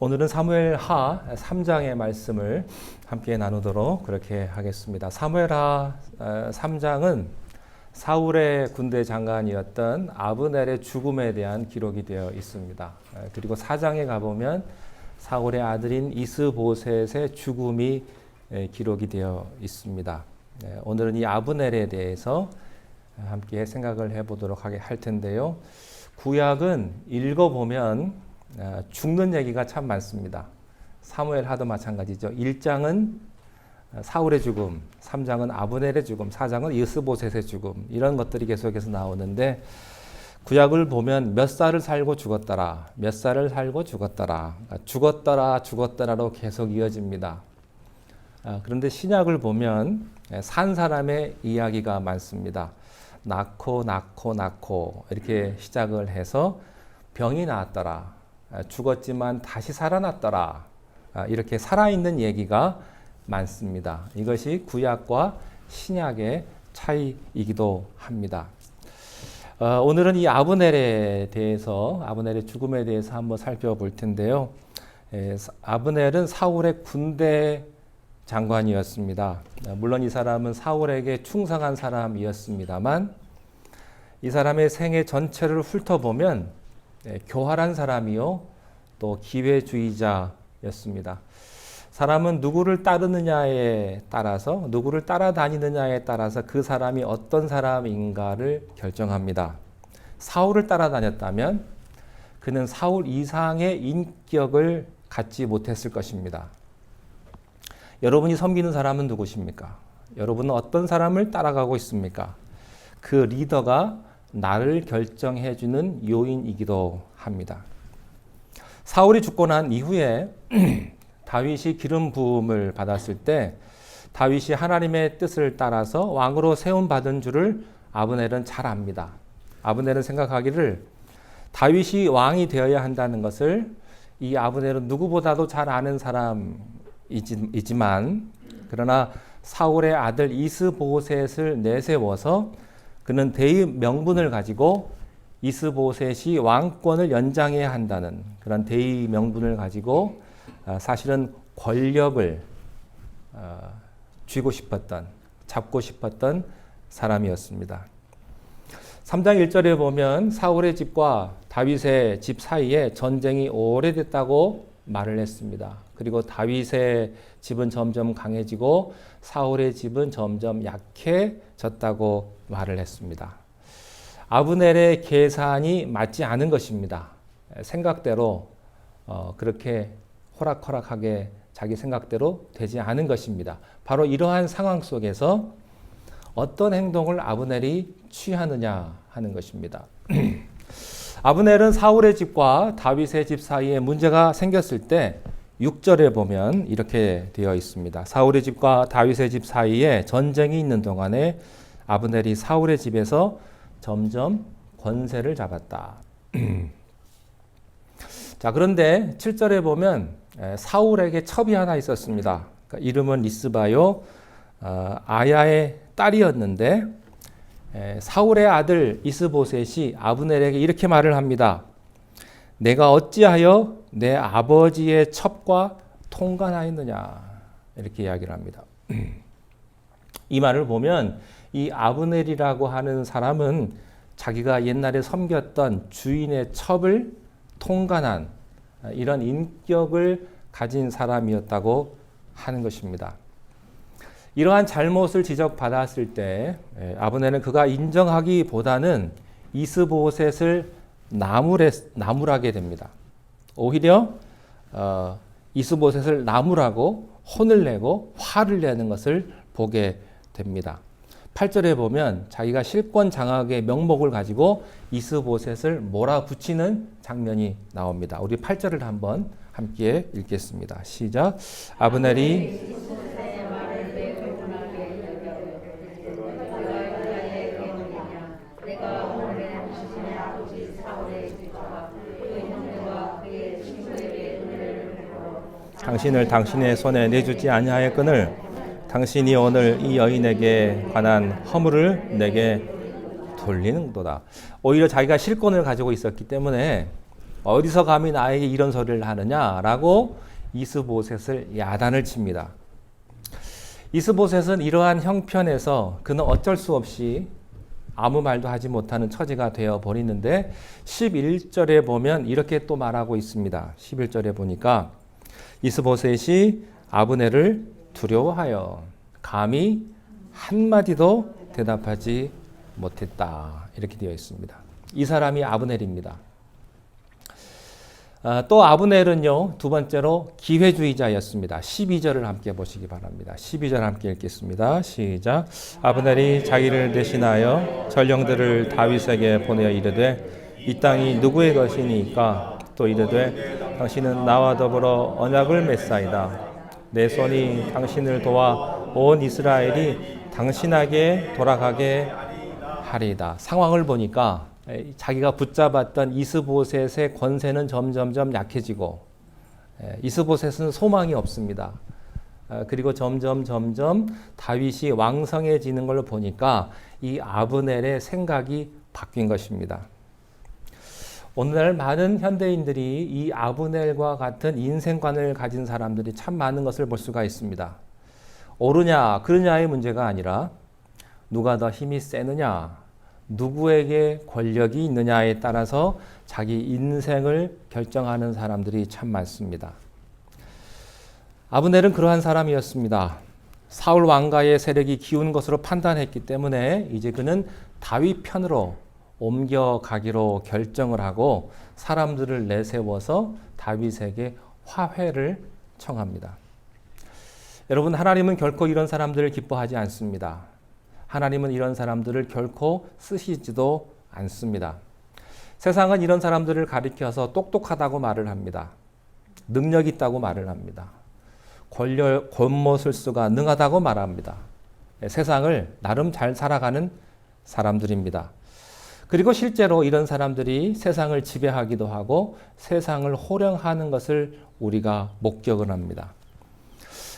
오늘은 사무엘하 3장의 말씀을 함께 나누도록 그렇게 하겠습니다. 사무엘하 3장은 사울의 군대 장관이었던 아브넬의 죽음에 대한 기록이 되어 있습니다. 그리고 4장에 가보면 사울의 아들인 이스보셋의 죽음이 기록이 되어 있습니다. 오늘은 이 아브넬에 대해서 함께 생각을 해보도록 할 텐데요. 구약은 읽어보면 죽는 얘기가 참 많습니다. 사무엘하도 마찬가지죠. 1장은 사울의 죽음, 3장은 아브넬의 죽음, 4장은 이스보셋의 죽음, 이런 것들이 계속해서 나오는데 구약을 보면 몇 살을 살고 죽었더라, 몇 살을 살고 죽었더라, 죽었더라로 계속 이어집니다. 그런데 신약을 보면 산 사람의 이야기가 많습니다. 낳고 이렇게 시작을 해서 병이 나았더라, 죽었지만 다시 살아났더라, 이렇게 살아있는 얘기가 많습니다. 이것이 구약과 신약의 차이이기도 합니다. 오늘은 이 아브넬에 대해서, 아브넬의 죽음에 대해서 한번 살펴볼 텐데요. 아브넬은 사울의 군대 장관이었습니다. 물론 이 사람은 사울에게 충성한 사람이었습니다만 이 사람의 생애 전체를 훑어보면 교활한 사람이요, 또 기회주의자였습니다. 사람은 누구를 따르느냐에 따라서, 누구를 따라다니느냐에 따라서 그 사람이 어떤 사람인가를 결정합니다. 사울을 따라다녔다면 그는 사울 이상의 인격을 갖지 못했을 것입니다. 여러분이 섬기는 사람은 누구십니까? 여러분은 어떤 사람을 따라가고 있습니까? 그 리더가 나를 결정해주는 요인이기도 합니다. 사울이 죽고 난 이후에 다윗이 기름 부음을 받았을 때 다윗이 하나님의 뜻을 따라서 왕으로 세움받은 줄을 아브넬은 잘 압니다. 아브넬은 생각하기를 다윗이 왕이 되어야 한다는 것을 이 아브넬은 누구보다도 잘 아는 사람이지만 그러나 사울의 아들 이스보셋을 내세워서 그는 대의 명분을 가지고 이스보셋이 왕권을 연장해야 한다는 그런 대의 명분을 가지고 사실은 권력을 잡고 싶었던 사람이었습니다. 3장 1절에 보면 사울의 집과 다윗의 집 사이에 전쟁이 오래됐다고 말을 했습니다. 그리고 다윗의 집은 점점 강해지고 사울의 집은 점점 약해졌다고 말을 했습니다. 아브넬의 계산이 맞지 않은 것입니다. 생각대로 그렇게 호락호락하게 자기 생각대로 되지 않은 것입니다. 바로 이러한 상황 속에서 어떤 행동을 아브넬이 취하느냐 하는 것입니다. 아브넬은 사울의 집과 다윗의 집 사이에 문제가 생겼을 때 6절에 보면 이렇게 되어 있습니다. 사울의 집과 다윗의 집 사이에 전쟁이 있는 동안에 아브넬이 사울의 집에서 점점 권세를 잡았다. 자, 그런데 7절에 보면 사울에게 첩이 하나 있었습니다. 그러니까 이름은 리스바요, 아야의 딸이었는데 사울의 아들 이스보셋이 아브넬에게 이렇게 말을 합니다. 내가 어찌하여 내 아버지의 첩과 통관하였느냐, 이렇게 이야기를 합니다. 이 말을 보면 이 아브넬이라고 하는 사람은 자기가 옛날에 섬겼던 주인의 첩을 통관한 이런 인격을 가진 사람이었다고 하는 것입니다. 이러한 잘못을 지적받았을 때 아브넬은 그가 인정하기보다는 이스보셋을 나무라게 됩니다. 오히려 이스보셋을 나무라고 혼을 내고 화를 내는 것을 보게 됩니다. 8절에 보면 자기가 실권 장악의 명목을 가지고 이스보셋을 몰아붙이는 장면이 나옵니다. 우리 8절을 한번 함께 읽겠습니다. 시작. 아브넬이 당신을 당신의 손에 내주지 아니하였거늘 당신이 오늘 이 여인에게 관한 허물을 내게 돌리는도다. 오히려 자기가 실권을 가지고 있었기 때문에 어디서 감히 나에게 이런 소리를 하느냐라고 이스보셋을 야단을 칩니다. 이스보셋은 이러한 형편에서 그는 어쩔 수 없이 아무 말도 하지 못하는 처지가 되어 버리는데 11절에 보면 이렇게 또 말하고 있습니다. 11절에 보니까 이스보셋이 아브넬을 두려워하여 감히 한마디도 대답하지 못했다. 이렇게 되어 있습니다. 이 사람이 아브넬입니다. 또 아브넬은요, 두 번째로 기회주의자였습니다. 12절을 함께 보시기 바랍니다. 12절 함께 읽겠습니다. 시작. 아브넬이 자기를 대신하여 전령들을 다윗에게 보내어 이르되 이 땅이 누구의 것이니까? 또 이르되 당신은 나와 더불어 언약을 맺사이다. 내 손이 당신을 도와 온 이스라엘이 당신에게 돌아가게 하리이다. 상황을 보니까 자기가 붙잡았던 이스보셋의 권세는 점점점 약해지고 이스보셋은 소망이 없습니다. 그리고 점점 다윗이 왕성해지는 걸 보니까 이 아브넬의 생각이 바뀐 것입니다. 오늘날 많은 현대인들이 이 아브넬과 같은 인생관을 가진 사람들이 참 많은 것을 볼 수가 있습니다. 옳으냐 그르냐의 문제가 아니라 누가 더 힘이 세느냐, 누구에게 권력이 있느냐에 따라서 자기 인생을 결정하는 사람들이 참 많습니다. 아브넬은 그러한 사람이었습니다. 사울 왕가의 세력이 기운 것으로 판단했기 때문에 이제 그는 다윗 편으로 옮겨가기로 결정을 하고 사람들을 내세워서 다윗에게 화해를 청합니다. 여러분, 하나님은 결코 이런 사람들을 기뻐하지 않습니다. 하나님은 이런 사람들을 결코 쓰시지도 않습니다. 세상은 이런 사람들을 가리켜서 똑똑하다고 말을 합니다. 능력 있다고 말을 합니다. 권모술수가 능하다고 말합니다. 세상을 나름 잘 살아가는 사람들입니다. 그리고 실제로 이런 사람들이 세상을 지배하기도 하고 세상을 호령하는 것을 우리가 목격을 합니다.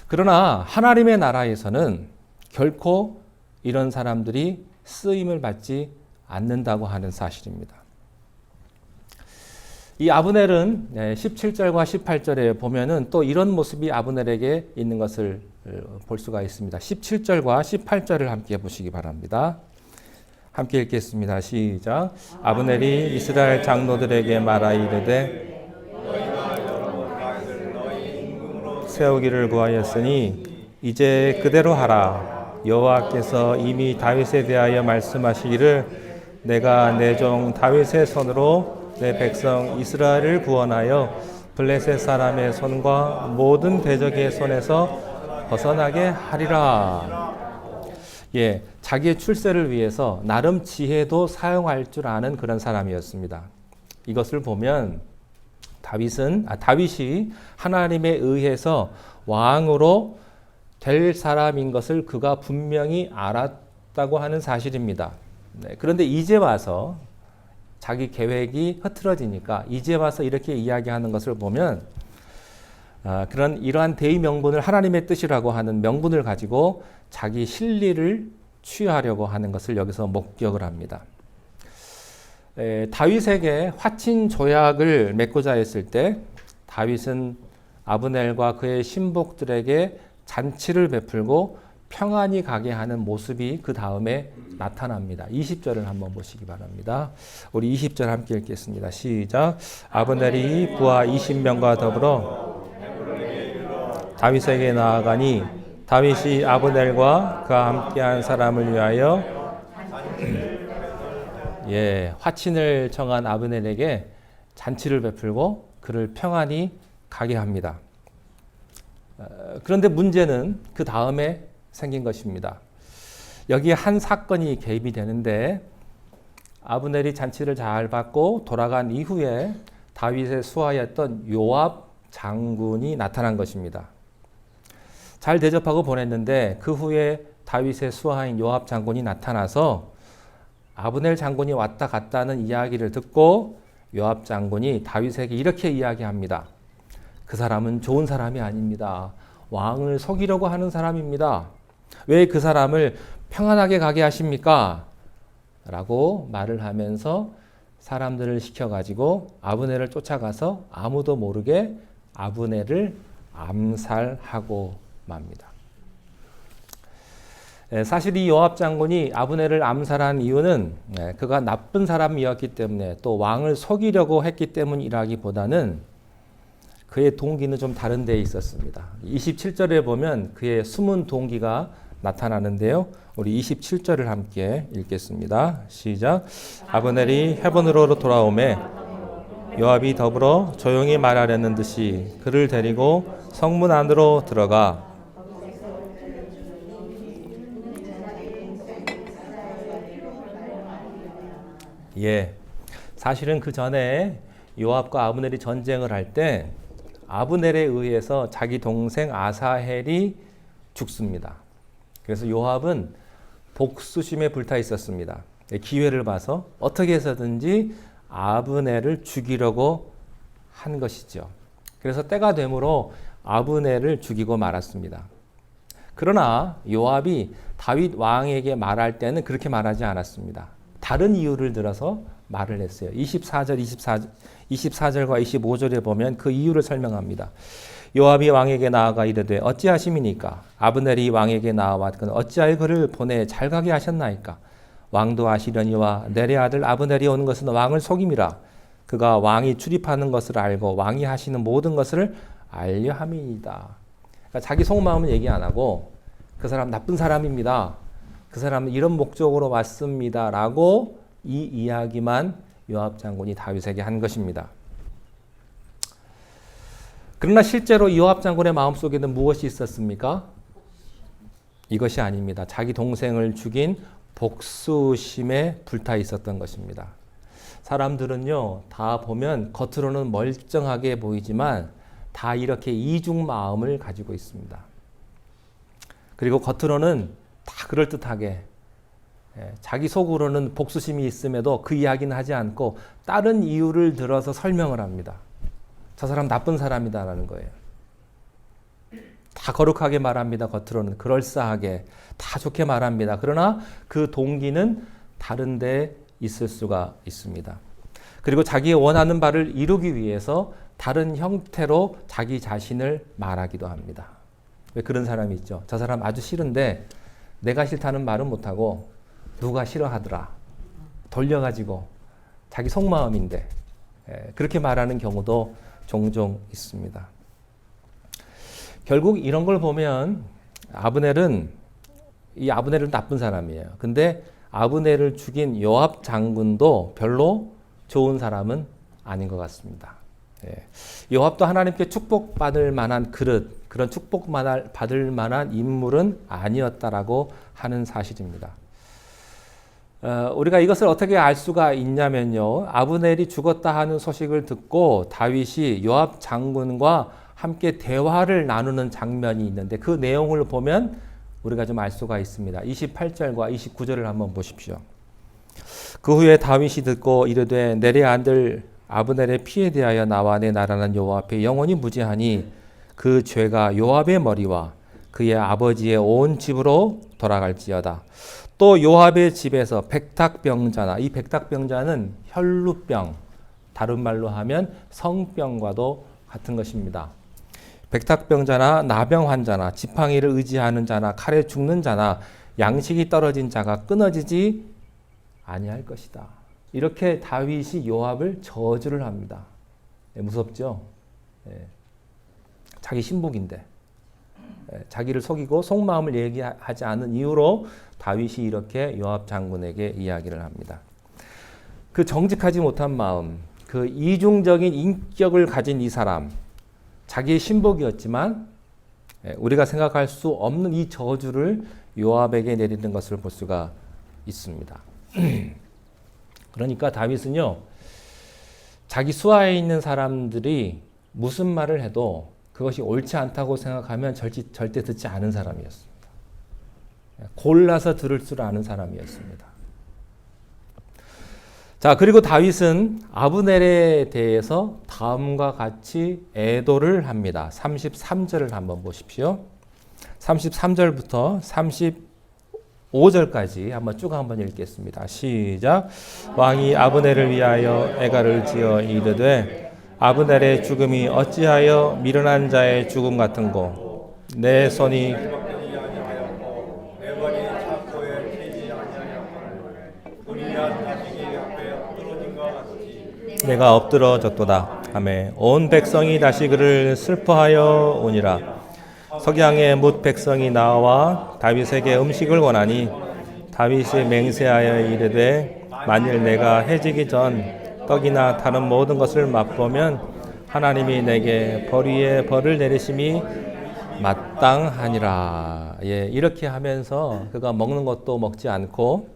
그러나 하나님의 나라에서는 결코 이런 사람들이 쓰임을 받지 않는다고 하는 사실입니다. 이 아브넬은 17절과 18절에 보면은 또 이런 모습이 아브넬에게 있는 것을 볼 수가 있습니다. 17절과 18절을 함께 보시기 바랍니다. 함께 읽겠습니다. 시작. 아브넬이 이스라엘 장로들에게 말하 이르되 세우기를 구하였으니 이제 그대로 하라. 여호와께서 이미 다윗에 대하여 말씀하시기를 내가 내 종 다윗의 손으로 내 백성 이스라엘을 구원하여 블레셋 사람의 손과 모든 대적의 손에서 벗어나게 하리라. 자기의 출세를 위해서 나름 지혜도 사용할 줄 아는 그런 사람이었습니다. 이것을 보면 다윗이 하나님에 의해서 왕으로 될 사람인 것을 그가 분명히 알았다고 하는 사실입니다. 그런데 이제 와서 자기 계획이 흐트러지니까 이제 와서 이렇게 이야기하는 것을 보면 이러한 대의 명분을 하나님의 뜻이라고 하는 명분을 가지고 자기 실리를 취하려고 하는 것을 여기서 목격을 합니다. 다윗에게 화친 조약을 맺고자 했을 때 다윗은 아브넬과 그의 신복들에게 잔치를 베풀고 평안히 가게 하는 모습이 그 다음에 나타납니다. 20절을 한번 보시기 바랍니다. 우리 20절 함께 읽겠습니다. 시작. 아브넬이 부하 20명과 더불어 다윗에게 나아가니 다윗이 아브넬과 그와 함께한 사람을 위하여 화친을 청한 아브넬에게 잔치를 베풀고 그를 평안히 가게 합니다. 그런데 문제는 그 다음에 생긴 것입니다. 여기에 한 사건이 개입이 되는데 아브넬이 잔치를 잘 받고 돌아간 이후에 다윗의 수하였던 요압 장군이 나타난 것입니다. 잘 대접하고 보냈는데 그 후에 다윗의 수하인 요압 장군이 나타나서 아브넬 장군이 왔다 갔다는 이야기를 듣고 요압 장군이 다윗에게 이렇게 이야기합니다. 그 사람은 좋은 사람이 아닙니다. 왕을 속이려고 하는 사람입니다. 왜 그 사람을 평안하게 가게 하십니까? 라고 말을 하면서 사람들을 시켜가지고 아브넬을 쫓아가서 아무도 모르게 아브넬을 암살하고 맙니다. 사실 이 요압 장군이 아브넬을 암살한 이유는 그가 나쁜 사람이었기 때문에 또 왕을 속이려고 했기 때문이라기보다는 그의 동기는 좀 다른 데에 있었습니다. 27절에 보면 그의 숨은 동기가 나타나는데요. 우리 27절을 함께 읽겠습니다. 시작. 아브넬이 헤브론으로 돌아오매 요압이 더불어 조용히 말하려는 듯이 그를 데리고 성문 안으로 들어가 사실은 그 전에 요압과 아브넬이 전쟁을 할 때 아브넬에 의해서 자기 동생 아사헬이 죽습니다. 그래서 요압은 복수심에 불타 있었습니다. 기회를 봐서 어떻게 해서든지 아브넬을 죽이려고 한 것이죠. 그래서 때가 되므로 아브넬을 죽이고 말았습니다. 그러나 요압이 다윗 왕에게 말할 때는 그렇게 말하지 않았습니다. 다른 이유를 들어서 말을 했어요. 24절과 25절에 보면 그 이유를 설명합니다. 요압이 왕에게 나아가 이르되 어찌하심이니까? 아브넬이 왕에게 나와 그는 어찌하여 그를 보내 잘 가게 하셨나이까? 왕도 아시려니와 넬의 아들 아브넬이 오는 것은 왕을 속임이라. 그가 왕이 출입하는 것을 알고 왕이 하시는 모든 것을 알려 함이니이다. 그러니까 자기 속마음은 얘기 안 하고 그 사람 나쁜 사람입니다. 그 사람은 이런 목적으로 왔습니다. 라고 이 이야기만 요압 장군이 다윗에게 한 것입니다. 그러나 실제로 요압 장군의 마음속에는 무엇이 있었습니까? 이것이 아닙니다. 자기 동생을 죽인 복수심에 불타 있었던 것입니다. 사람들은요, 다 보면 겉으로는 멀쩡하게 보이지만 다 이렇게 이중 마음을 가지고 있습니다. 그리고 겉으로는 다 그럴듯하게 자기 속으로는 복수심이 있음에도 그 이야기는 하지 않고 다른 이유를 들어서 설명을 합니다. 저 사람 나쁜 사람이다라는 거예요. 다 거룩하게 말합니다. 겉으로는 그럴싸하게 다 좋게 말합니다. 그러나 그 동기는 다른 데 있을 수가 있습니다. 그리고 자기의 원하는 바를 이루기 위해서 다른 형태로 자기 자신을 말하기도 합니다. 왜 그런 사람이 있죠? 저 사람 아주 싫은데 내가 싫다는 말은 못하고 누가 싫어하더라 돌려가지고 자기 속마음인데 그렇게 말하는 경우도 종종 있습니다. 결국 이런 걸 보면 아브넬은 나쁜 사람이에요. 근데 아브넬을 죽인 요압 장군도 별로 좋은 사람은 아닌 것 같습니다. 요압도 하나님께 축복받을 만한 그런 축복받을 만한 인물은 아니었다라고 하는 사실입니다. 우리가 이것을 어떻게 알 수가 있냐면요. 아브넬이 죽었다 하는 소식을 듣고 다윗이 요압 장군과 함께 대화를 나누는 장면이 있는데 그 내용을 보면 우리가 좀 알 수가 있습니다. 28절과 29절을 한번 보십시오. 그 후에 다윗이 듣고 이르되 넬의 아들 아브넬의 피에 대하여 나와 내 나라는 여호와 앞에 영원히 무죄하니 그 죄가 요압의 머리와 그의 아버지의 온 집으로 돌아갈지어다. 또 요압의 집에서 백탁병자나 이 백탁병자는 혈루병, 다른 말로 하면 성병과도 같은 것입니다. 백탁병자나 나병 환자나 지팡이를 의지하는 자나 칼에 죽는 자나 양식이 떨어진 자가 끊어지지 아니할 것이다. 이렇게 다윗이 요압을 저주를 합니다. 무섭죠? 자기 신복인데 자기를 속이고 속마음을 얘기하지 않은 이유로 다윗이 이렇게 요압 장군에게 이야기를 합니다. 그 정직하지 못한 마음, 그 이중적인 인격을 가진 이 사람, 자기의 신복이었지만 우리가 생각할 수 없는 이 저주를 요압에게 내리는 것을 볼 수가 있습니다. 그러니까 다윗은요, 자기 수하에 있는 사람들이 무슨 말을 해도 그것이 옳지 않다고 생각하면 절대 듣지 않은 사람이었습니다. 골라서 들을 줄 아는 사람이었습니다. 자, 그리고 다윗은 아브넬에 대해서 다음과 같이 애도를 합니다. 33절을 한번 보십시오. 33절부터 5절까지 한번 쭉 한번 읽겠습니다. 시작. 왕이 아브넬을 위하여 애가를 지어 이르되 아브넬의 죽음이 어찌하여 미련한 자의 죽음 같은고 내 손이 내가 엎드러졌도다 하매 온 백성이 다시 그를 슬퍼하여 오니라. 석양에 뭇 백성이 나와 다윗에게 음식을 원하니 다윗이 맹세하여 이르되 만일 내가 해지기 전 떡이나 다른 모든 것을 맛보면 하나님이 내게 벌 위에 벌을 내리심이 마땅하니라. 예, 이렇게 하면서 그가 먹는 것도 먹지 않고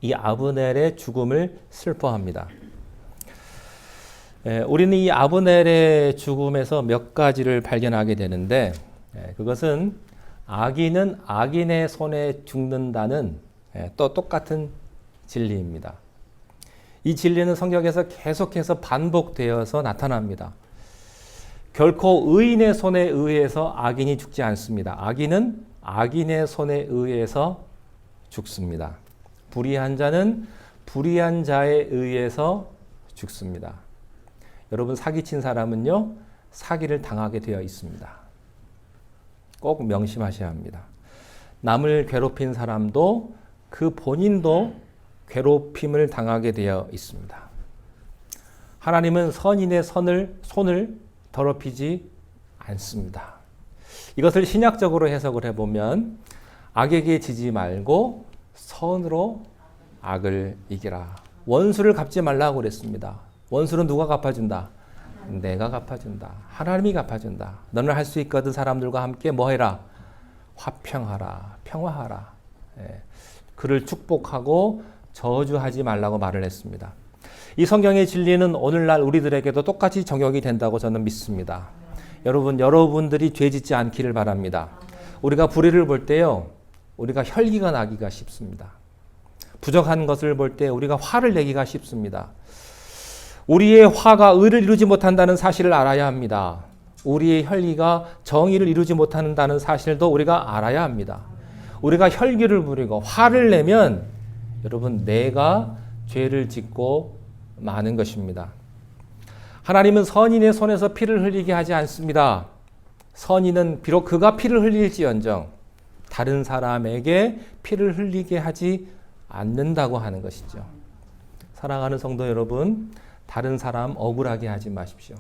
이 아브넬의 죽음을 슬퍼합니다. 우리는 이 아브넬의 죽음에서 몇 가지를 발견하게 되는데 그것은 악인은 악인의 손에 죽는다는 또 똑같은 진리입니다. 이 진리는 성경에서 계속해서 반복되어서 나타납니다. 결코 의인의 손에 의해서 악인이 죽지 않습니다. 악인은 악인의 손에 의해서 죽습니다. 불의한 자는 불의한 자에 의해서 죽습니다. 여러분 사기친 사람은요 사기를 당하게 되어 있습니다. 꼭 명심하셔야 합니다. 남을 괴롭힌 사람도 그 본인도 괴롭힘을 당하게 되어 있습니다. 하나님은 선인의 손을 더럽히지 않습니다. 이것을 신약적으로 해석을 해보면 악에게 지지 말고 선으로 악을 이기라. 원수를 갚지 말라고 그랬습니다. 원수는 누가 갚아준다? 내가 갚아준다. 하나님이 갚아준다. 너는 할 수 있거든. 사람들과 함께 뭐 해라? 화평하라. 평화하라. 그를 축복하고 저주하지 말라고 말을 했습니다. 이 성경의 진리는 오늘날 우리들에게도 똑같이 적용이 된다고 저는 믿습니다. 여러분들이 죄짓지 않기를 바랍니다. 우리가 불의를 볼 때요, 우리가 혈기가 나기가 쉽습니다. 부족한 것을 볼 때 우리가 화를 내기가 쉽습니다. 우리의 화가 의를 이루지 못한다는 사실을 알아야 합니다. 우리의 혈기가 정의를 이루지 못한다는 사실도 우리가 알아야 합니다. 우리가 혈기를 부리고 화를 내면 여러분 내가 죄를 짓고 마는 것입니다. 하나님은 선인의 손에서 피를 흘리게 하지 않습니다. 선인은 비록 그가 피를 흘릴지언정 다른 사람에게 피를 흘리게 하지 않는다고 하는 것이죠. 사랑하는 성도 여러분, 다른 사람 억울하게 하지 마십시오.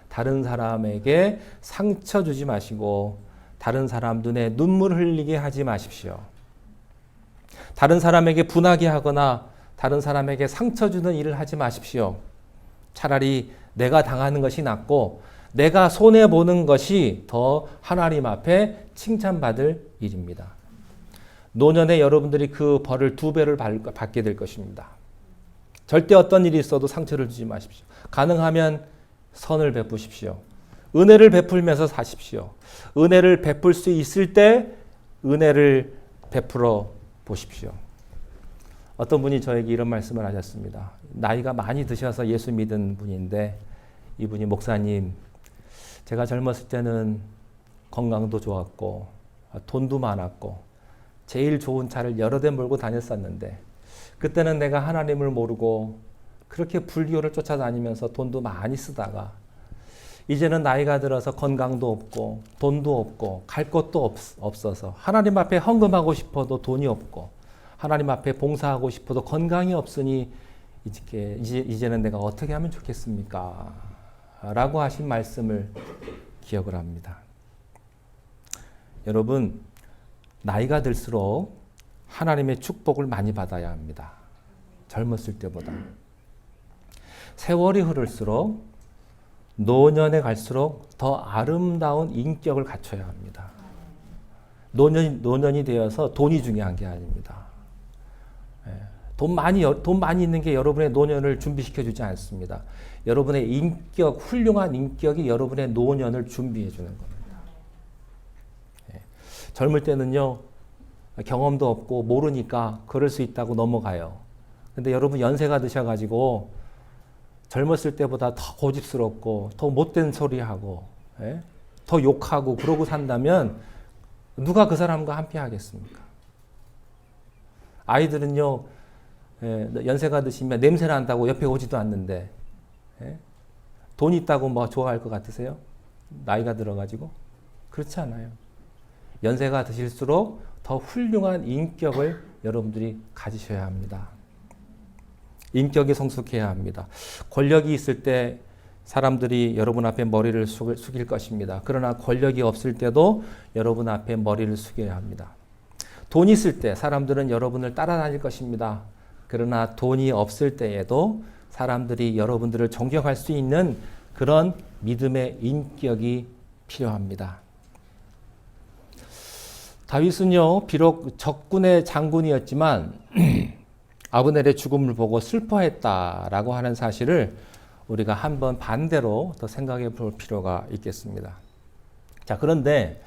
다른 사람에게 상처 주지 마시고 다른 사람 눈에 눈물 흘리게 하지 마십시오. 다른 사람에게 분하게 하거나 다른 사람에게 상처 주는 일을 하지 마십시오. 차라리 내가 당하는 것이 낫고 내가 손해보는 것이 더 하나님 앞에 칭찬받을 일입니다. 노년에 여러분들이 그 벌을 2배를 받게 될 것입니다. 절대 어떤 일이 있어도 상처를 주지 마십시오. 가능하면 선을 베푸십시오. 은혜를 베풀면서 사십시오. 은혜를 베풀 수 있을 때 은혜를 베풀어 보십시오. 어떤 분이 저에게 이런 말씀을 하셨습니다. 나이가 많이 드셔서 예수 믿은 분인데 이분이 목사님, 제가 젊었을 때는 건강도 좋았고 돈도 많았고 제일 좋은 차를 여러 대 몰고 다녔었는데 그때는 내가 하나님을 모르고 그렇게 불교를 쫓아다니면서 돈도 많이 쓰다가 이제는 나이가 들어서 건강도 없고 돈도 없고 갈 곳도 없어서 하나님 앞에 헌금하고 싶어도 돈이 없고 하나님 앞에 봉사하고 싶어도 건강이 없으니 이제는 내가 어떻게 하면 좋겠습니까? 라고 하신 말씀을 기억을 합니다. 여러분, 나이가 들수록 하나님의 축복을 많이 받아야 합니다. 젊었을 때보다. 세월이 흐를수록 노년에 갈수록 더 아름다운 인격을 갖춰야 합니다. 노년이 되어서 돈이 중요한 게 아닙니다. 돈 많이 있는 게 여러분의 노년을 준비시켜 주지 않습니다. 여러분의 인격, 훌륭한 인격이 여러분의 노년을 준비해 주는 겁니다. 젊을 때는요, 경험도 없고 모르니까 그럴 수 있다고 넘어가요. 근데 여러분 연세가 드셔가지고 젊었을 때보다 더 고집스럽고 더 못된 소리하고 더 욕하고 그러고 산다면 누가 그 사람과 함께 하겠습니까? 아이들은요, 연세가 드시면 냄새 난다고 옆에 오지도 않는데, 돈 있다고 뭐 좋아할 것 같으세요? 나이가 들어가지고? 그렇지 않아요. 연세가 드실수록 더 훌륭한 인격을 여러분들이 가지셔야 합니다. 인격이 성숙해야 합니다. 권력이 있을 때 사람들이 여러분 앞에 머리를 숙일 것입니다. 그러나 권력이 없을 때도 여러분 앞에 머리를 숙여야 합니다. 돈이 있을 때 사람들은 여러분을 따라다닐 것입니다. 그러나 돈이 없을 때에도 사람들이 여러분들을 존경할 수 있는 그런 믿음의 인격이 필요합니다. 다윗은요, 비록 적군의 장군이었지만 아브넬의 죽음을 보고 슬퍼했다라고 하는 사실을 우리가 한번 반대로 더 생각해 볼 필요가 있겠습니다. 자, 그런데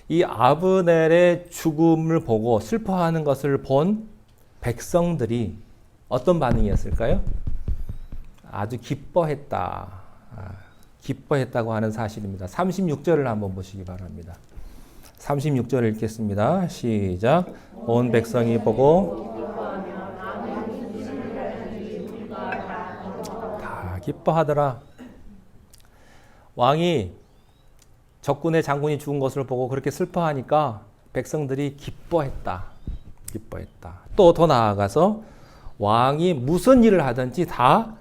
이 아브넬의 죽음을 보고 슬퍼하는 것을 본 백성들이 어떤 반응이었을까요? 아주 기뻐했다고 하는 사실입니다. 36절을 한번 보시기 바랍니다. 36절을 읽겠습니다. 시작. 온 백성이 보고 다 기뻐하더라. 왕이 적군의 장군이 죽은 것을 보고 그렇게 슬퍼하니까 백성들이 기뻐했다. 또 더 나아가서 왕이 무슨 일을 하든지 다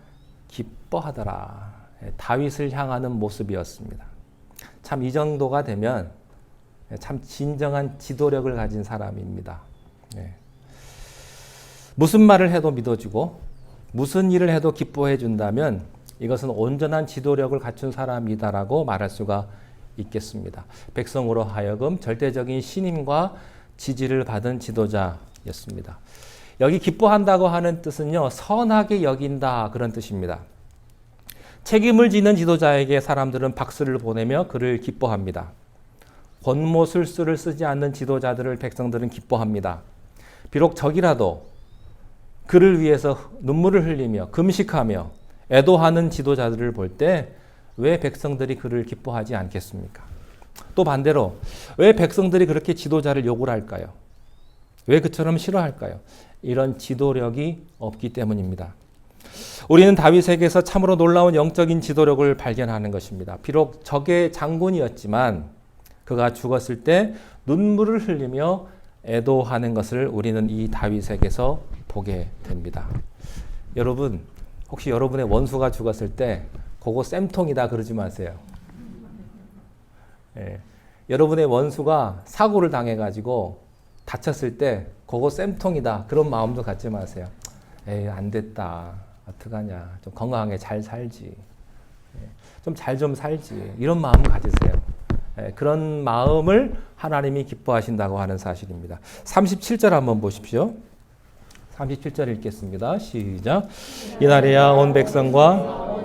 기뻐하더라. 다윗을 향하는 모습이었습니다. 참 이 정도가 되면 참 진정한 지도력을 가진 사람입니다. 무슨 말을 해도 믿어주고 무슨 일을 해도 기뻐해 준다면 이것은 온전한 지도력을 갖춘 사람이다라고 말할 수가 있겠습니다. 백성으로 하여금 절대적인 신임과 지지를 받은 지도자였습니다. 여기 기뻐한다고 하는 뜻은요, 선하게 여긴다 그런 뜻입니다. 책임을 지는 지도자에게 사람들은 박수를 보내며 그를 기뻐합니다. 권모술수를 쓰지 않는 지도자들을 백성들은 기뻐합니다. 비록 적이라도 그를 위해서 눈물을 흘리며 금식하며 애도하는 지도자들을 볼 때 왜 백성들이 그를 기뻐하지 않겠습니까? 또 반대로 왜 백성들이 그렇게 지도자를 욕을 할까요? 왜 그처럼 싫어할까요? 이런 지도력이 없기 때문입니다. 우리는 다윗에게서 참으로 놀라운 영적인 지도력을 발견하는 것입니다. 비록 적의 장군이었지만 그가 죽었을 때 눈물을 흘리며 애도하는 것을 우리는 이 다윗에게서 보게 됩니다. 여러분, 혹시 여러분의 원수가 죽었을 때 그거 쌤통이다 그러지 마세요. 여러분의 원수가 사고를 당해가지고 다쳤을 때 그거 쌤통이다 그런 마음도 갖지 마세요. 에이, 안 됐다. 어떡하냐. 좀 건강하게 잘 살지. 좀 잘 좀 살지. 이런 마음 가지세요. 그런 마음을 하나님이 기뻐하신다고 하는 사실입니다. 37절 한번 보십시오. 37절 읽겠습니다. 시작. 이날에야 온 백성과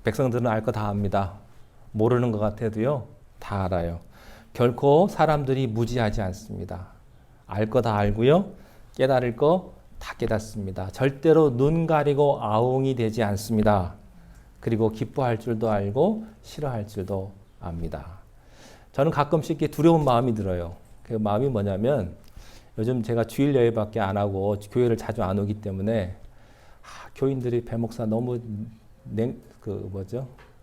백성들은 알 거 다 압니다. 모르는 것 같아도요, 다 알아요. 결코 사람들이 무지하지 않습니다. 알 거 다 알고요, 깨달을 거 다 깨닫습니다. 절대로 눈 가리고 아웅이 되지 않습니다. 그리고 기뻐할 줄도 알고 싫어할 줄도 압니다. 저는 가끔씩 두려운 마음이 들어요. 그 마음이 뭐냐면 요즘 제가 주일 예배밖에 안 하고 교회를 자주 안 오기 때문에 교인들이 배 목사 너무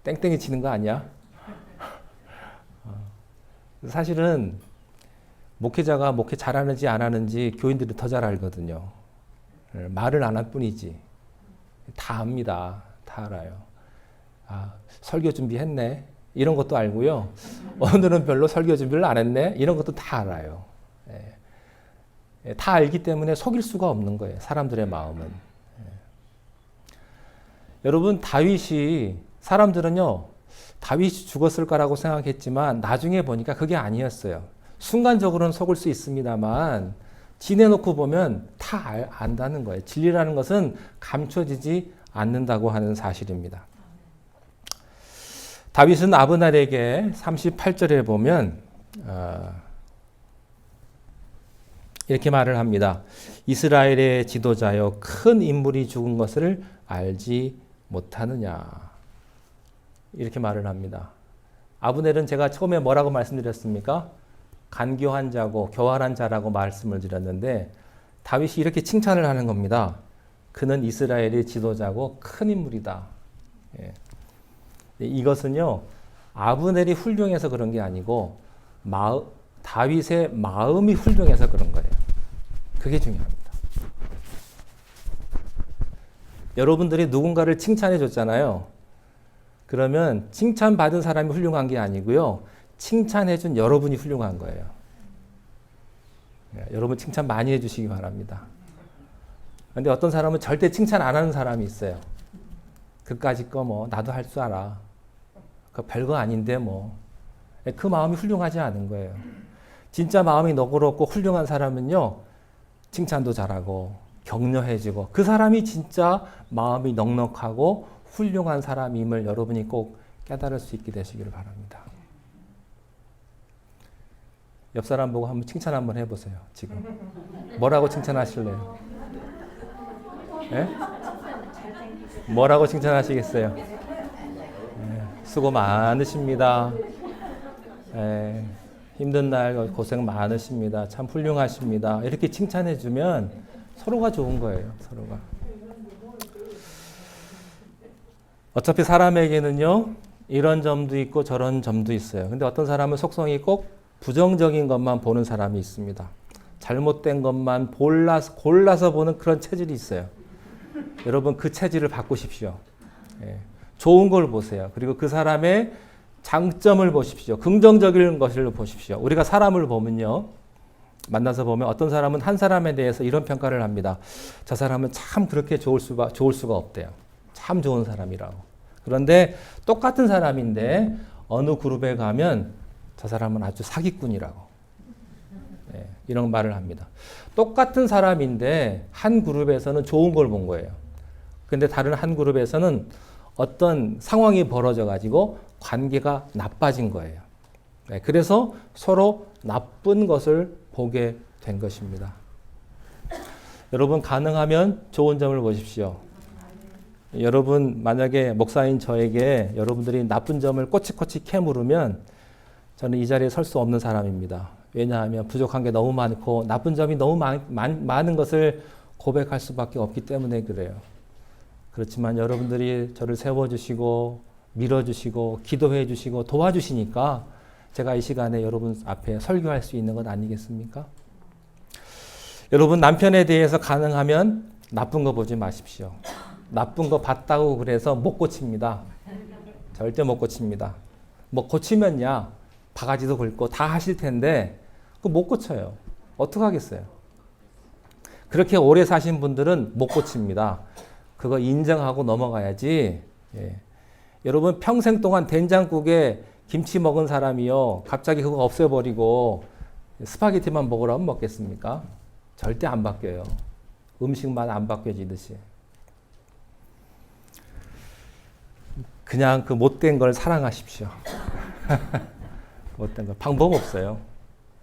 땡땡이 치는 거 아니야? 사실은 목회자가 목회 잘하는지 안 하는지 교인들이 더 잘 알거든요. 말을 안 할 뿐이지. 다 압니다. 다 알아요. 설교 준비했네. 이런 것도 알고요. 오늘은 별로 설교 준비를 안 했네. 이런 것도 다 알아요. 다 알기 때문에 속일 수가 없는 거예요. 사람들의 마음은. 여러분, 사람들은요, 다윗이 죽었을 거라고 생각했지만 나중에 보니까 그게 아니었어요. 순간적으로는 속을 수 있습니다만 지내놓고 보면 다 안다는 거예요. 진리라는 것은 감춰지지 않는다고 하는 사실입니다. 다윗은 아브넬에게 38절에 보면 이렇게 말을 합니다. 이스라엘의 지도자여 큰 인물이 죽은 것을 알지 못하느냐 이렇게 말을 합니다. 아브넬은 제가 처음에 뭐라고 말씀드렸습니까? 간교한 자고 교활한 자라고 말씀을 드렸는데 다윗이 이렇게 칭찬을 하는 겁니다. 그는 이스라엘의 지도자고 큰 인물이다. 예. 이것은요, 아브넬이 훌륭해서 그런 게 아니고 다윗의 마음이 훌륭해서 그런 거예요. 그게 중요합니다. 여러분들이 누군가를 칭찬해 줬잖아요. 그러면 칭찬받은 사람이 훌륭한 게 아니고요. 칭찬해 준 여러분이 훌륭한 거예요. 여러분 칭찬 많이 해주시기 바랍니다. 그런데 어떤 사람은 절대 칭찬 안 하는 사람이 있어요. 그까짓 거 뭐 나도 할 줄 알아. 그 별거 아닌데 뭐. 그 마음이 훌륭하지 않은 거예요. 진짜 마음이 너그럽고 훌륭한 사람은요. 칭찬도 잘하고 격려해주고 그 사람이 진짜 마음이 넉넉하고 훌륭한 사람임을 여러분이 꼭 깨달을 수 있게 되시기를 바랍니다. 옆 사람 보고 한번 칭찬 한번 해보세요. 지금 뭐라고 칭찬하실래요? 네? 뭐라고 칭찬하시겠어요? 네, 수고 많으십니다. 네, 힘든 날 고생 많으십니다. 참 훌륭하십니다. 이렇게 칭찬해주면 서로가 좋은 거예요. 서로가. 어차피 사람에게는요, 이런 점도 있고 저런 점도 있어요. 근데 어떤 사람은 속성이 꼭 부정적인 것만 보는 사람이 있습니다. 잘못된 것만 골라서 보는 그런 체질이 있어요. 여러분 그 체질을 바꾸십시오. 예. 좋은 걸 보세요. 그리고 그 사람의 장점을 보십시오. 긍정적인 것을 보십시오. 우리가 사람을 보면요. 만나서 보면 어떤 사람은 한 사람에 대해서 이런 평가를 합니다. 저 사람은 참 그렇게 좋을 수가 없대요. 참 좋은 사람이라고. 그런데 똑같은 사람인데 어느 그룹에 가면 저 사람은 아주 사기꾼이라고. 네, 이런 말을 합니다. 똑같은 사람인데 한 그룹에서는 좋은 걸 본 거예요. 근데 다른 한 그룹에서는 어떤 상황이 벌어져 가지고 관계가 나빠진 거예요. 네, 그래서 서로 나쁜 것을 보게 된 것입니다. 여러분 가능하면 좋은 점을 보십시오. 여러분 만약에 목사인 저에게 여러분들이 나쁜 점을 꼬치꼬치 캐물으면 저는 이 자리에 설 수 없는 사람입니다. 왜냐하면 부족한 게 너무 많고 나쁜 점이 너무 많은 것을 고백할 수밖에 없기 때문에 그래요. 그렇지만 여러분들이 저를 세워주시고 밀어주시고 기도해 주시고 도와주시니까 제가 이 시간에 여러분 앞에 설교할 수 있는 것 아니겠습니까? 여러분 남편에 대해서 가능하면 나쁜 거 보지 마십시오. 나쁜 거 봤다고 그래서 못 고칩니다. 절대 못 고칩니다. 뭐 고치면야 바가지도 긁고 다 하실 텐데 그거 못 고쳐요. 어떡하겠어요? 그렇게 오래 사신 분들은 못 고칩니다. 그거 인정하고 넘어가야지. 예. 여러분 평생 동안 된장국에 김치 먹은 사람이요. 갑자기 그거 없애버리고 스파게티만 먹으라면 먹겠습니까? 절대 안 바뀌어요. 음식만 안 바뀌어지듯이. 그냥 그 못된 걸 사랑하십시오. 못된 거. 방법 없어요.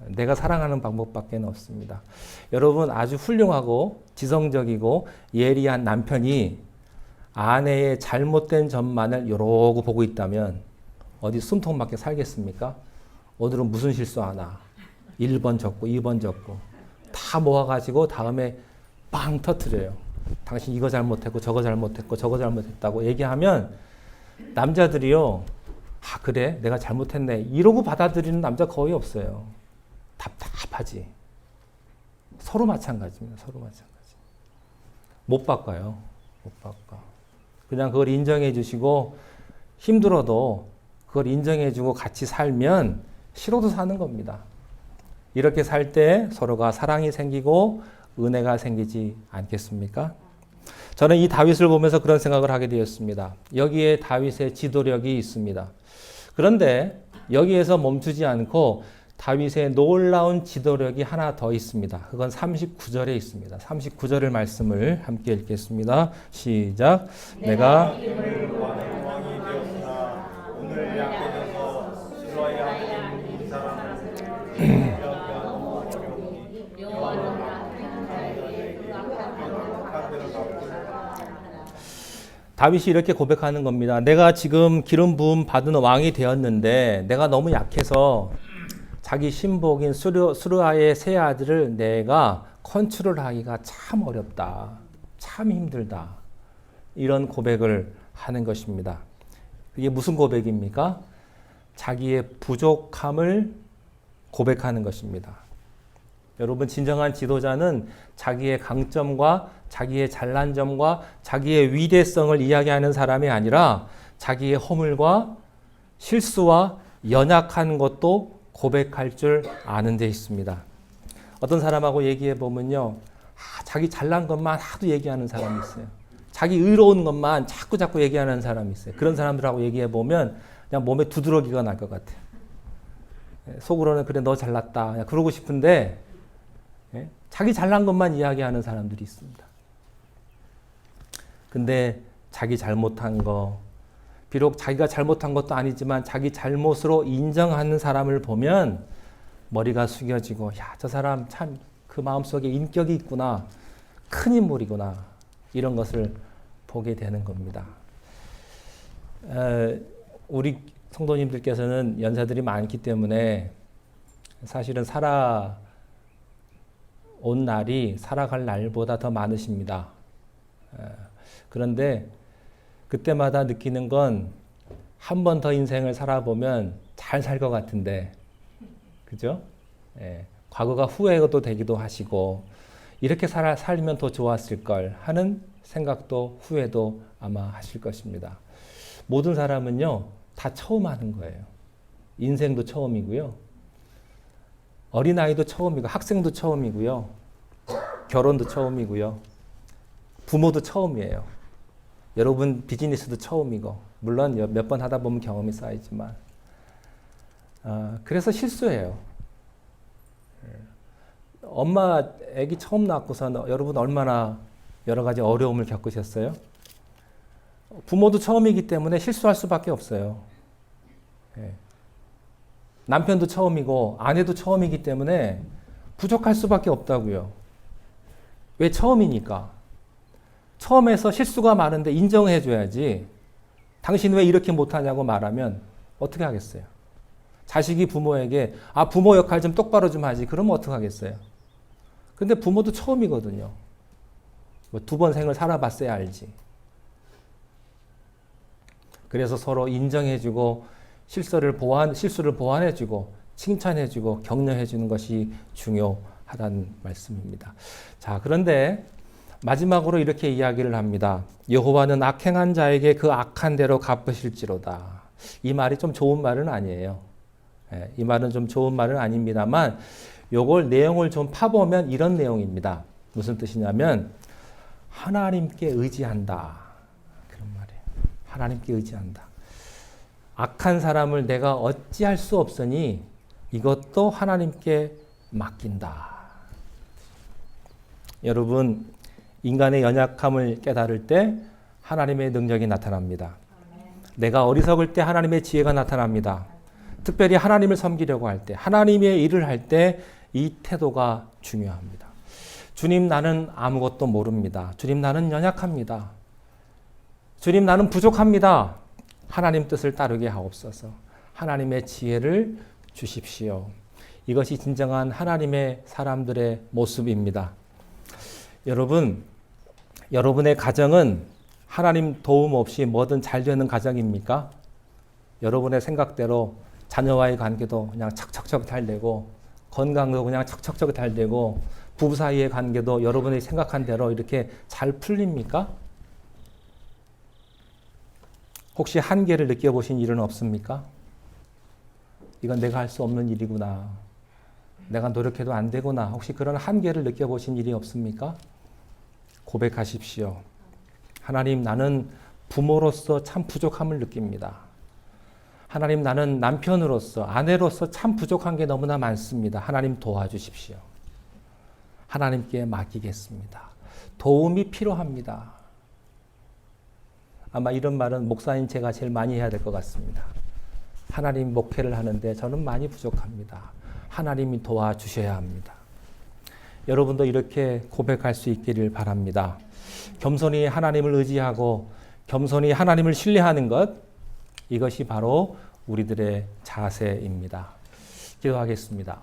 내가 사랑하는 방법밖에 없습니다. 여러분 아주 훌륭하고 지성적이고 예리한 남편이 아내의 잘못된 점만을 이러고 보고 있다면 어디 숨통 맞게 살겠습니까? 오늘은 무슨 실수하나 1번 적고 2번 적고 다 모아가지고 다음에 빵 터트려요. 당신 이거 잘못했고 저거 잘못했고 저거 잘못했다고 얘기하면 남자들이요. 아 그래 내가 잘못했네 이러고 받아들이는 남자 거의 없어요. 답답하지. 서로 마찬가지입니다. 서로 마찬가지. 못 바꿔요. 못 바꿔. 그냥 그걸 인정해 주시고 힘들어도 그걸 인정해 주고 같이 살면 싫어도 사는 겁니다. 이렇게 살 때 서로가 사랑이 생기고 은혜가 생기지 않겠습니까? 저는 이 다윗을 보면서 그런 생각을 하게 되었습니다. 여기에 다윗의 지도력이 있습니다. 그런데 여기에서 멈추지 않고 다윗의 놀라운 지도력이 하나 더 있습니다. 그건 39절에 있습니다. 39절의 말씀을 함께 읽겠습니다. 시작. 내가 왕이 되었으나 오늘 약해져서 싫어해야 하는 이 사람은 다윗이 이렇게 고백하는 겁니다. 내가 지금 기름 부음 받은 왕이 되었는데 내가 너무 약해서 자기 신복인 수르아의 세 아들을 내가 컨트롤하기가 참 어렵다. 참 힘들다. 이런 고백을 하는 것입니다. 이게 무슨 고백입니까? 자기의 부족함을 고백하는 것입니다. 여러분, 진정한 지도자는 자기의 강점과 자기의 잘난 점과 자기의 위대성을 이야기하는 사람이 아니라 자기의 허물과 실수와 연약한 것도 고백할 줄 아는 데 있습니다. 어떤 사람하고 얘기해 보면요, 자기 잘난 것만 하도 얘기하는 사람이 있어요. 자기 의로운 것만 자꾸 얘기하는 사람이 있어요. 그런 사람들하고 얘기해 보면 그냥 몸에 두드러기가 날 것 같아요. 속으로는 그래 너 잘났다 그냥 그러고 싶은데 자기 잘난 것만 이야기하는 사람들이 있습니다. 근데 자기 잘못한 거, 비록 자기가 잘못한 것도 아니지만 자기 잘못으로 인정하는 사람을 보면 머리가 숙여지고, 야, 저 사람 참 그 마음속에 인격이 있구나, 큰 인물이구나, 이런 것을 보게 되는 겁니다. 우리 성도님들께서는 연세들이 많기 때문에 사실은 살아온 날이 살아갈 날보다 더 많으십니다. 그런데 그때마다 느끼는 건 한 번 더 인생을 살아보면 잘 살 것 같은데, 그죠? 과거가 후회도 되기도 하시고, 이렇게 살면 더 좋았을 걸 하는 생각도 후회도 아마 하실 것입니다. 모든 사람은요, 다 처음 하는 거예요. 인생도 처음이고요. 어린아이도 처음이고, 학생도 처음이고요. 결혼도 처음이고요. 부모도 처음이에요. 여러분 비즈니스도 처음이고, 물론 몇 번 하다 보면 경험이 쌓이지만, 그래서 실수해요. 엄마 아기 처음 낳고서 여러분 얼마나 여러 가지 어려움을 겪으셨어요? 부모도 처음이기 때문에 실수할 수밖에 없어요. 남편도 처음이고 아내도 처음이기 때문에 부족할 수밖에 없다고요. 왜? 처음이니까. 처음에서 실수가 많은데 인정해 줘야지. 당신 왜 이렇게 못하냐고 말하면 어떻게 하겠어요? 자식이 부모에게 부모 역할 좀 똑바로 좀 하지, 그러면 어떻게 하겠어요? 근데 부모도 처음이거든요. 두 번 생을 살아봤어야 알지. 그래서 서로 인정해주고 실수를 보완해주고 칭찬해주고 격려해주는 것이 중요하다는 말씀입니다. 자, 그런데 마지막으로 이렇게 이야기를 합니다. 여호와는 악행한 자에게 그 악한 대로 갚으실지로다. 이 말이 좀 좋은 말은 아니에요. 이 말은 좀 좋은 말은 아닙니다만, 요걸 내용을 좀 파보면 이런 내용입니다. 무슨 뜻이냐면 하나님께 의지한다, 그런 말이에요. 하나님께 의지한다. 악한 사람을 내가 어찌할 수 없으니 이것도 하나님께 맡긴다. 여러분, 인간의 연약함을 깨달을 때 하나님의 능력이 나타납니다. 내가 어리석을 때 하나님의 지혜가 나타납니다. 특별히 하나님을 섬기려고 할 때, 하나님의 일을 할 때 이 태도가 중요합니다. 주님, 나는 아무것도 모릅니다. 주님, 나는 연약합니다. 주님, 나는 부족합니다. 하나님 뜻을 따르게 하옵소서. 하나님의 지혜를 주십시오. 이것이 진정한 하나님의 사람들의 모습입니다. 여러분, 여러분의 가정은 하나님 도움 없이 뭐든 잘 되는 가정입니까? 여러분의 생각대로 자녀와의 관계도 그냥 척척척 잘 되고, 건강도 그냥 척척척 잘 되고, 부부 사이의 관계도 여러분이 생각한 대로 이렇게 잘 풀립니까? 혹시 한계를 느껴보신 일은 없습니까? 이건 내가 할 수 없는 일이구나, 내가 노력해도 안 되구나, 혹시 그런 한계를 느껴보신 일이 없습니까? 고백하십시오. 하나님, 나는 부모로서 참 부족함을 느낍니다. 하나님, 나는 남편으로서, 아내로서 참 부족한 게 너무나 많습니다. 하나님, 도와주십시오. 하나님께 맡기겠습니다. 도움이 필요합니다. 아마 이런 말은 목사인 제가 제일 많이 해야 될 것 같습니다. 하나님, 목회를 하는데 저는 많이 부족합니다. 하나님이 도와주셔야 합니다. 여러분도 이렇게 고백할 수 있기를 바랍니다. 겸손히 하나님을 의지하고 겸손히 하나님을 신뢰하는 것, 이것이 바로 우리들의 자세입니다. 기도하겠습니다.